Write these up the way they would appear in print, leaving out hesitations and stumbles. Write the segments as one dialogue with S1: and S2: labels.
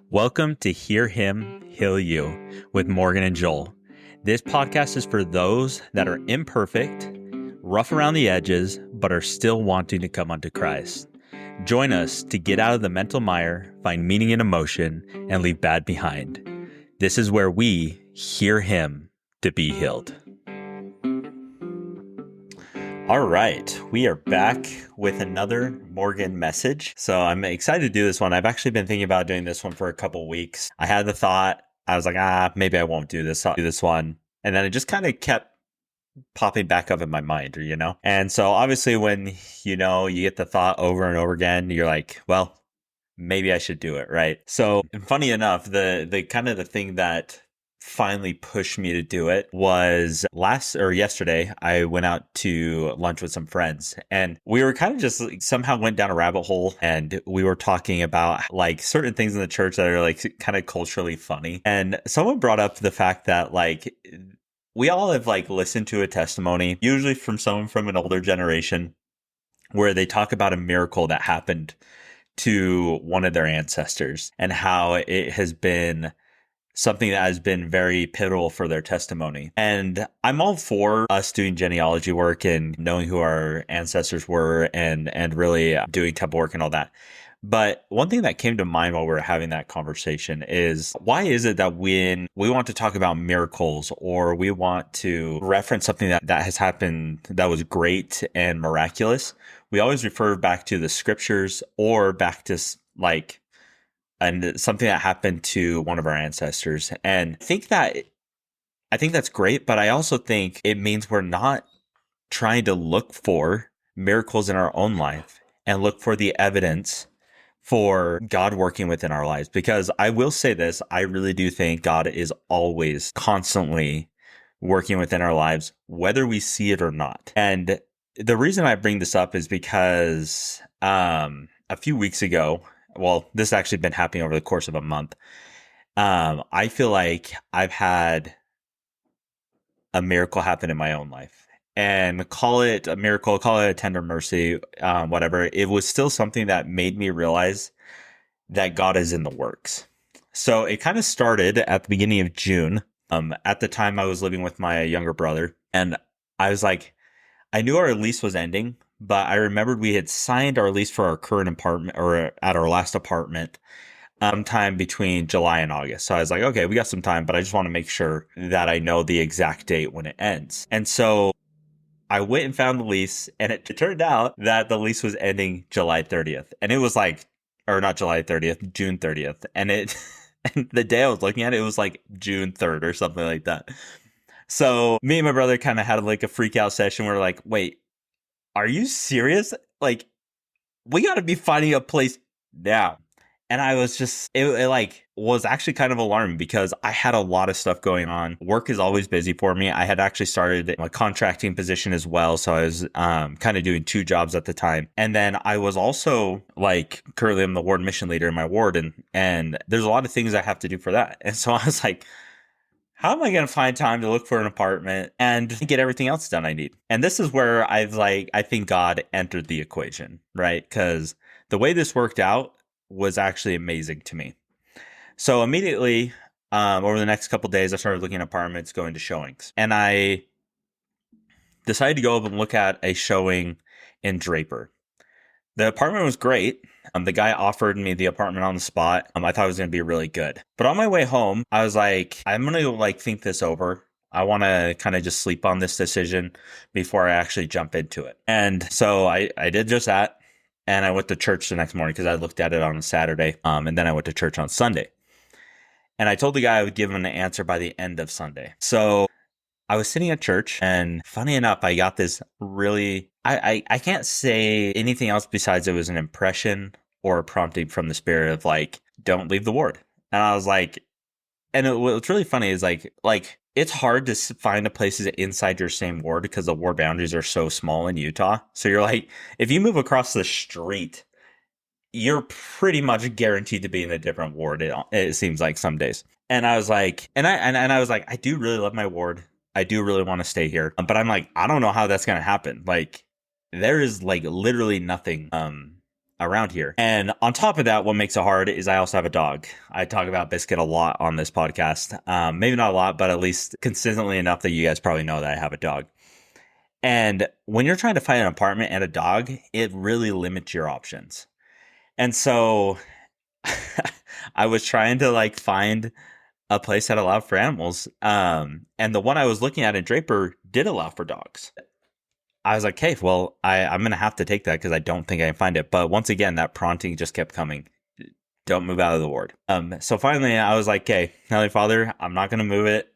S1: Welcome to Hear Him, Heal You with Morgan and Joel. This podcast is for those that are imperfect, rough around the edges, but are still wanting to come unto Christ. Join us to get out of the mental mire, find meaning in emotion, and leave bad behind. This is where we hear Him to be healed. All right, we are back with another Morgan message. So I'm excited to do this one. I've actually been thinking about doing this one for a couple weeks. I had the thought, I was like, maybe I won't do this. I'll do this one. And then it just kind of kept popping back up in my mind, And so obviously when, you get the thought over and over again, you're like, well, maybe I should do it, right? So funny enough, the kind of the thing that finally pushed me to do it was yesterday I went out to lunch with some friends, and we were kind of just somehow went down a rabbit hole, and we were talking about like certain things in the church that are like kind of culturally funny. And someone brought up the fact that like we all have like listened to a testimony, usually from someone from an older generation, where they talk about a miracle that happened to one of their ancestors and how it has been something that has been very pivotal for their testimony. And I'm all for us doing genealogy work and knowing who our ancestors were and really doing temple work and all that. But one thing that came to mind while we were having that conversation is, why is it that when we want to talk about miracles or we want to reference something that has happened that was great and miraculous, we always refer back to the scriptures or back to and something that happened to one of our ancestors. And I think that's great, but I also think it means we're not trying to look for miracles in our own life and look for the evidence for God working within our lives. Because I will say this, I really do think God is always constantly working within our lives, whether we see it or not. And the reason I bring this up is because a few weeks ago, well, this has actually been happening over the course of a month. I feel like I've had a miracle happen in my own life, and call it a miracle, call it a tender mercy, whatever. It was still something that made me realize that God is in the works. So it kind of started at the beginning of June. At the time I was living with my younger brother, and I was like, I knew our lease was ending, but I remembered we had signed our lease for our current apartment, or at our last apartment, sometime between July and August. So I was like, okay, we got some time, but I just want to make sure that I know the exact date when it ends. And so I went and found the lease, and it turned out that the lease was ending July 30th. And it was like, or not July 30th, June 30th. And and the day I was looking at it, it was like June 3rd or something like that. So me and my brother kind of had like a freak out session. We're like, wait, are you serious? Like, we got to be finding a place now. And I was just, it like was actually kind of alarming because I had a lot of stuff going on. Work is always busy for me. I had actually started a contracting position as well. So I was kind of doing two jobs at the time. And then I was also like, currently I'm the ward mission leader in my ward. And there's a lot of things I have to do for that. And so I was like, how am I going to find time to look for an apartment and get everything else done I need? And this is where I think God entered the equation, right? Because the way this worked out was actually amazing to me. So immediately, over the next couple of days, I started looking at apartments, going to showings. And I decided to go up and look at a showing in Draper. The apartment was great. The guy offered me the apartment on the spot. I thought it was going to be really good. But on my way home, I was like, I'm going to think this over. I want to kind of just sleep on this decision before I actually jump into it. And so I did just that. And I went to church the next morning because I looked at it on a Saturday. And then I went to church on Sunday. And I told the guy I would give him an answer by the end of Sunday. So I was sitting at church, and funny enough, I got this really, I can't say anything else besides it was an impression or a prompting from the Spirit of like, don't leave the ward. And I was like, and what's really funny is like it's hard to find the places inside your same ward because the ward boundaries are so small in Utah. So you're like, if you move across the street, you're pretty much guaranteed to be in a different ward. It seems like some days. And I was like, and I was like, I do really love my ward. I do really want to stay here. But I'm like, I don't know how that's going to happen. Like, there is like literally nothing around here. And on top of that, what makes it hard is I also have a dog. I talk about Biscuit a lot on this podcast. Maybe not a lot, but at least consistently enough that you guys probably know that I have a dog. And when you're trying to find an apartment and a dog, it really limits your options. And so I was trying to like find a place that allowed for animals. And the one I was looking at in Draper did allow for dogs. I was like, hey, well, I'm going to have to take that because I don't think I can find it. But once again, that prompting just kept coming. Don't move out of the ward. So finally, I was like, okay, Heavenly Father, I'm not going to move it.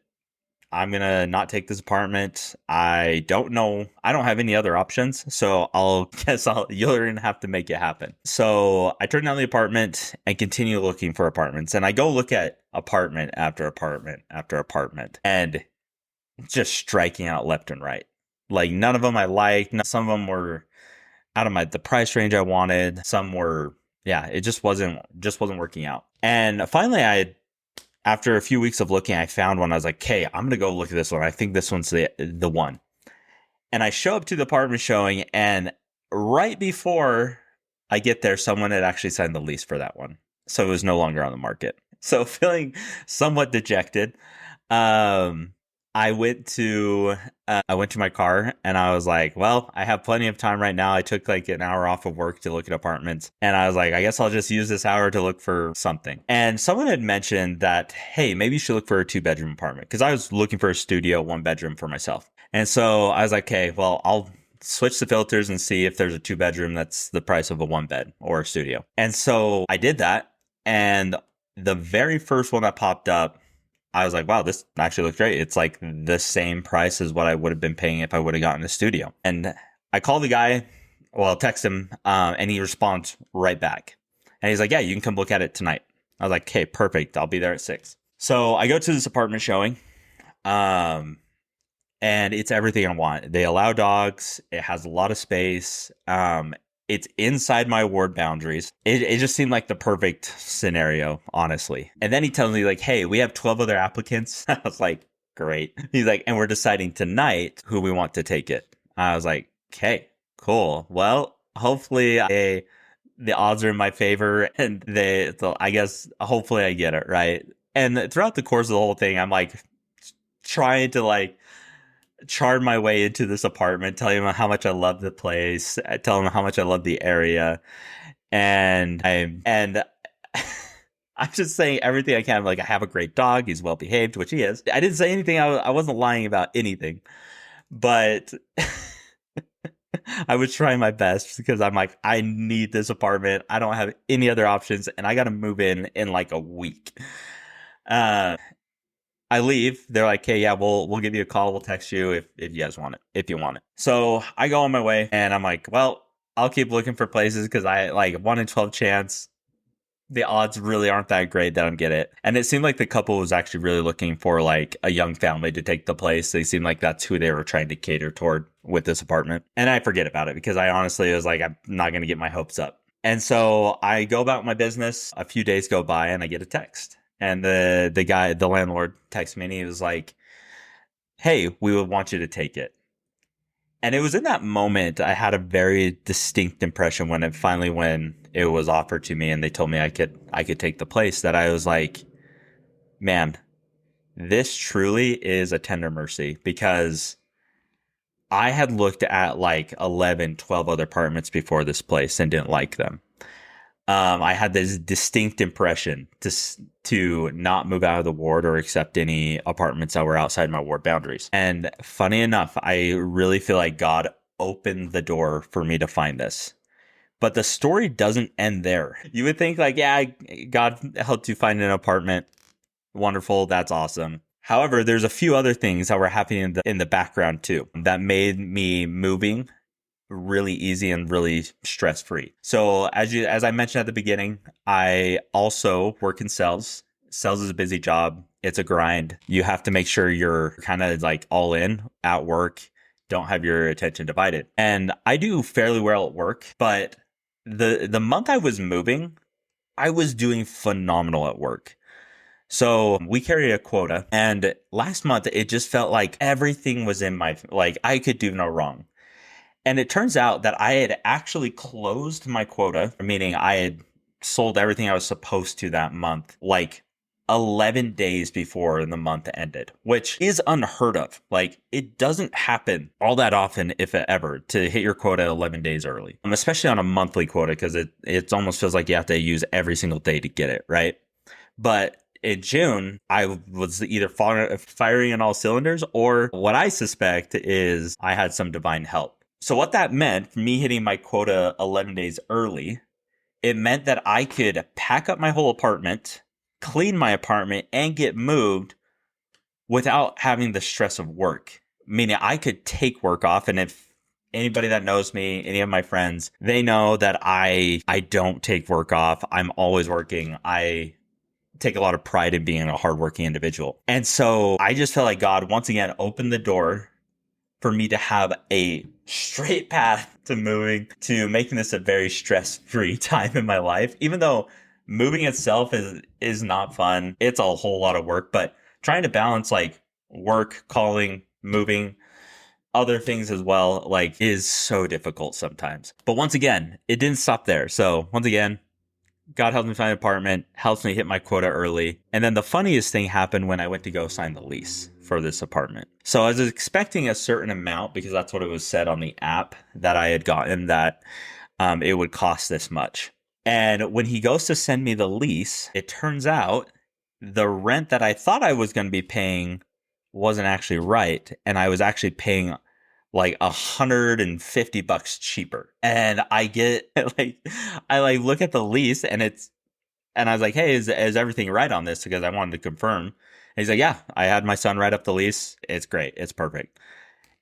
S1: I'm going to not take this apartment. I don't know. I don't have any other options. So you're going to have to make it happen. So I turned down the apartment and continue looking for apartments. And I go look at apartment after apartment after apartment and just striking out left and right. Like none of them I liked. Some of them were out of the price range I wanted. Some were, it just wasn't working out. And finally, after a few weeks of looking, I found one. I was like, okay, I'm going to go look at this one. I think this one's the one. And I show up to the apartment showing, and right before I get there, someone had actually signed the lease for that one. So it was no longer on the market. So feeling somewhat dejected, I went to my car and I was like, well, I have plenty of time right now. I took like an hour off of work to look at apartments. And I was like, I guess I'll just use this hour to look for something. And someone had mentioned that, hey, maybe you should look for a 2-bedroom apartment. Because I was looking for a studio, 1-bedroom for myself. And so I was like, okay, well, I'll switch the filters and see if there's a 2-bedroom that's the price of a 1-bed or a studio. And so I did that. And the very first one that popped up, I was like, wow, this actually looks great. It's like the same price as what I would have been paying if I would have gotten a studio. And I call the guy, text him, and he responds right back. And he's like, yeah, you can come look at it tonight. I was like, okay, perfect. I'll be there at 6. So I go to this apartment showing, and it's everything I want. They allow dogs. It has a lot of space. It's inside my ward boundaries. It just seemed like the perfect scenario, honestly. And then he tells me like, hey, we have 12 other applicants. I was like, great. He's like, and we're deciding tonight who we want to take it. I was like, okay, cool. Well, hopefully the odds are in my favor and I guess hopefully I get it, right? And throughout the course of the whole thing, I'm like trying to like chart my way into this apartment, telling him how much I love the place, telling him how much I love the area. And I'm just saying everything I can. Like, I have a great dog. He's well behaved, which he is. I didn't say anything. I wasn't lying about anything, but I was trying my best because I'm like, I need this apartment. I don't have any other options. And I got to move in like a week. I leave. They're like, hey, yeah, we'll give you a call. We'll text you if you guys want it, if you want it. So I go on my way and I'm like, well, I'll keep looking for places because I like 1 in 12 chance. The odds really aren't that great that I'm get it. And it seemed like the couple was actually really looking for like a young family to take the place. They seemed like that's who they were trying to cater toward with this apartment. And I forget about it because I honestly was like, I'm not going to get my hopes up. And so I go about my business. A few days go by and I get a text. And the landlord texted me and he was like, hey, we would want you to take it. And it was in that moment I had a very distinct impression when it was offered to me and they told me I could take the place, that I was like, man, this truly is a tender mercy, because I had looked at like 11, 12 other apartments before this place and didn't like them. I had this distinct impression to not move out of the ward or accept any apartments that were outside my ward boundaries. And funny enough, I really feel like God opened the door for me to find this. But the story doesn't end there. You would think like, yeah, God helped you find an apartment. Wonderful. That's awesome. However, there's a few other things that were happening in the background too that made me moving really easy and really stress-free. So as I mentioned at the beginning, I also work in sales. Sales is a busy job. It's a grind. You have to make sure you're kind of like all in at work. Don't have your attention divided. And I do fairly well at work, but the month I was moving, I was doing phenomenal at work. So we carry a quota, and last month it just felt like everything was in like I could do no wrong. And it turns out that I had actually closed my quota, meaning I had sold everything I was supposed to that month, like 11 days before the month ended, which is unheard of. Like, it doesn't happen all that often, if ever, to hit your quota 11 days early, especially on a monthly quota, because it almost feels like you have to use every single day to get it, right? But in June, I was either firing on all cylinders, or what I suspect is I had some divine help. So what that meant, me hitting my quota 11 days early, it meant that I could pack up my whole apartment, clean my apartment, and get moved without having the stress of work. Meaning I could take work off. And if anybody that knows me, any of my friends, they know that I don't take work off. I'm always working. I take a lot of pride in being a hardworking individual. And so I just felt like God once again opened the door for me to have a straight path to moving, to making this a very stress-free time in my life. Even though moving itself is not fun, it's a whole lot of work, but trying to balance like work, calling, moving, other things as well, like, is so difficult sometimes. But once again, it didn't stop there. So once again, God helped me find an apartment, helps me hit my quota early. And then the funniest thing happened when I went to go sign the lease for this apartment. So I was expecting a certain amount, because that's what it was said on the app that I had gotten, that it would cost this much. And when he goes to send me the lease, it turns out the rent that I thought I was going to be paying wasn't actually right. And I was actually paying like $150 cheaper. And I get I look at the lease, and I was like, hey, is everything right on this? Because I wanted to confirm. And he's like, yeah, I had my son write up the lease. It's great. It's perfect.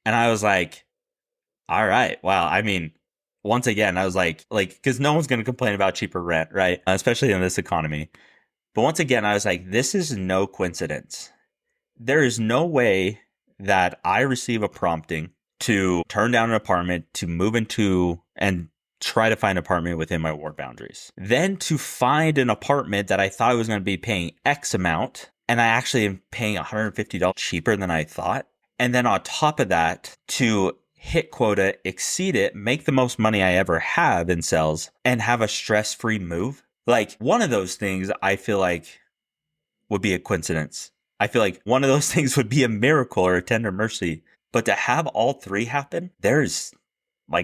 S1: And I was like, all right. Wow. I mean, once again, I was like, because no one's going to complain about cheaper rent, right? Especially in this economy. But once again, I was like, this is no coincidence. There is no way that I receive a prompting to turn down an apartment, to move into and try to find an apartment within my ward boundaries. Then to find an apartment that I thought I was going to be paying X amount, and I actually am paying $150 cheaper than I thought. And then on top of that, to hit quota, exceed it, make the most money I ever have in sales, and have a stress-free move. Like, one of those things I feel like would be a coincidence. I feel like one of those things would be a miracle or a tender mercy. But to have all three happen,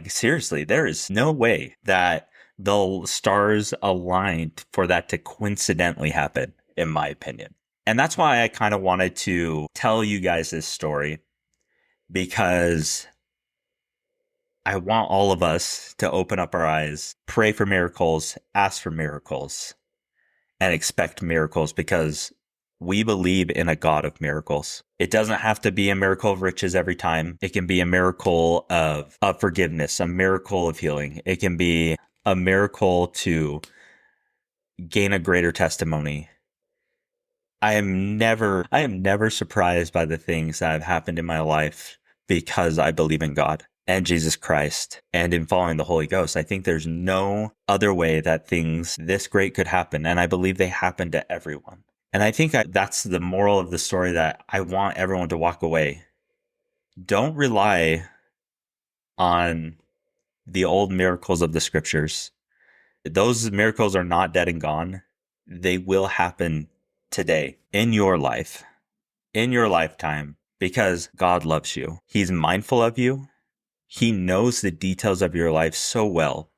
S1: seriously, there is no way that the stars aligned for that to coincidentally happen, in my opinion. And that's why I kind of wanted to tell you guys this story, because I want all of us to open up our eyes, pray for miracles, ask for miracles, and expect miracles, because we believe in a God of miracles. It doesn't have to be a miracle of riches every time. It can be a miracle of forgiveness, a miracle of healing. It can be a miracle to gain a greater testimony. I am never surprised by the things that have happened in my life, because I believe in God and Jesus Christ and in following the Holy Ghost. I think there's no other way that things this great could happen. And I believe they happen to everyone. And I think that's the moral of the story that I want everyone to walk away. Don't rely on the old miracles of the scriptures. Those miracles are not dead and gone. They will happen today in your life, in your lifetime, because God loves you. He's mindful of you. He knows the details of your life so well.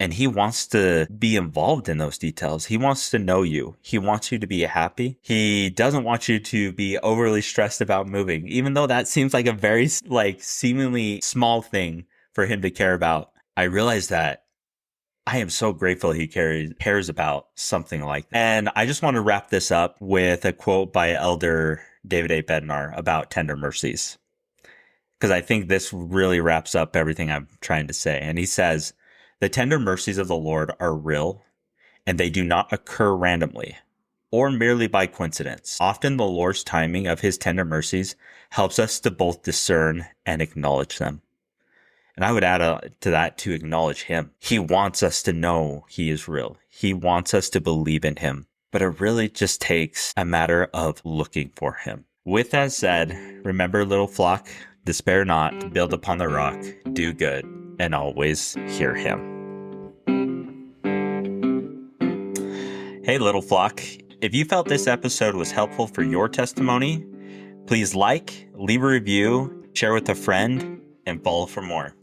S1: And he wants to be involved in those details. He wants to know you. He wants you to be happy. He doesn't want you to be overly stressed about moving, even though that seems like a very seemingly small thing for him to care about. I realize that I am so grateful he cares about something like that. And I just want to wrap this up with a quote by Elder David A. Bednar about tender mercies, because I think this really wraps up everything I'm trying to say. And he says, "The tender mercies of the Lord are real, and they do not occur randomly or merely by coincidence. Often the Lord's timing of his tender mercies helps us to both discern and acknowledge them." And I would add to that, to acknowledge him. He wants us to know he is real. He wants us to believe in him. But it really just takes a matter of looking for him. With that said, remember, little flock, Despair not, build upon the rock, do good, and always hear him. Hey, little flock. If you felt this episode was helpful for your testimony, please like, leave a review, share with a friend, and follow for more.